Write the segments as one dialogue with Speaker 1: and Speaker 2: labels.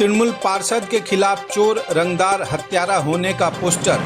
Speaker 1: तृणमूल पार्षद के खिलाफ चोर रंगदार हत्यारा होने का पोस्टर।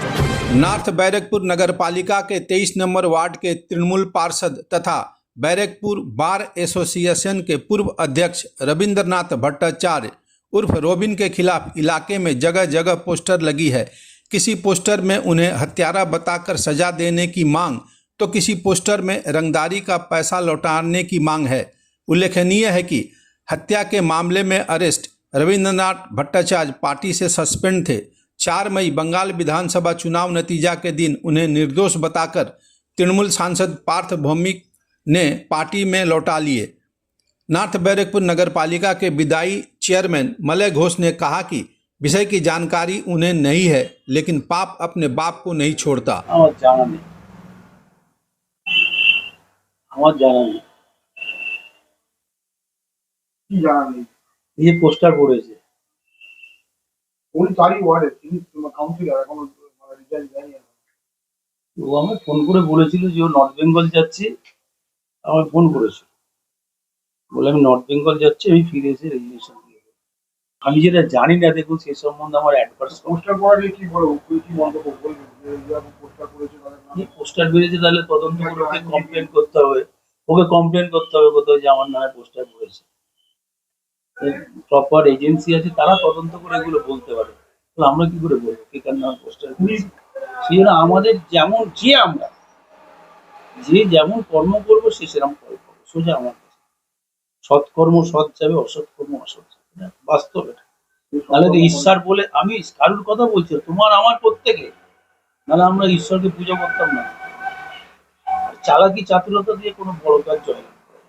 Speaker 1: नॉर्थ बैरकपुर नगरपालिका के 23 नंबर वार्ड के तृणमूल पार्षद तथा बैरकपुर बार एसोसिएशन के पूर्व अध्यक्ष रविंद्रनाथ भट्टाचार्य उर्फ रोबिन के खिलाफ इलाके में जगह जगह पोस्टर लगी है। किसी पोस्टर में उन्हें हत्यारा बताकर सजा देने की मांग तो किसी पोस्टर में रंगदारी का पैसा लौटाने की मांग है। उल्लेखनीय है कि हत्या के मामले में अरेस्ट रविंद्रनाथ भट्टाचार्य पार्टी से सस्पेंड थे। 4 मई बंगाल विधानसभा चुनाव नतीजा के दिन उन्हें निर्दोष बताकर तृणमूल सांसद पार्थ भौमिक ने पार्टी में लौटा लिए। नॉर्थ बैरकपुर नगरपालिका के विदाई चेयरमैन मलय घोष ने कहा कि विषय की जानकारी उन्हें नहीं है, लेकिन पाप अपने बाप को नहीं छोड़ता।
Speaker 2: ये পোস্টার পড়েছে
Speaker 3: কোন তারিখ ওয়ার্ডে তিনি কাউন্সিলর এখন রিজাল্ট জানি না।
Speaker 2: ও আমাকে ফোন করে বলেছিল যে ও নর্থ বেঙ্গল যাচ্ছে, আমাকে ফোন করেছিল, বলে আমি নর্থ বেঙ্গল যাচ্ছি, আমি ফিরে এসে রেজিগনেশন দিয়ে দেবো। আমি যেটা জানি না, দেখুন সে সম্বন্ধে আমার অ্যাডভার্স
Speaker 3: পোস্টার পড়ালে কি বলো, কি মন্তব্য বলবেন যে এরকম পোস্টার করেছে তাদের নামে?
Speaker 2: পোস্টার বেরিয়েছে, তাহলে তদন্ত করে ওকে কমপ্লেন করতে হবে, কোথাও যে আমার নামে পোস্টার পড়েছে। প্রপার এজেন্সি আছে, তারা তদন্ত করে এগুলো বলতে পারে। তাহলে আমরা কি করে বলবো কে কার নামে পোস্টার করেছে? সেই জন্য আমাদের যেমন আমরা যেমন কর্ম করবো সে সেরকম ফল পাবো, সোজা আমার কাছে। সৎকর্ম সৎ যাবে, অসৎ কর্ম অসৎ যাবে, বাস্তব এটা। তাহলে তো ঈশ্বর বলে আমি কারুর কথা বলছি, তোমার আমার প্রত্যেকে, নাহলে আমরা ঈশ্বরকে পূজা করতাম না। চালাকি চাতুরতা দিয়ে কোনো বড় কাজ চলে না।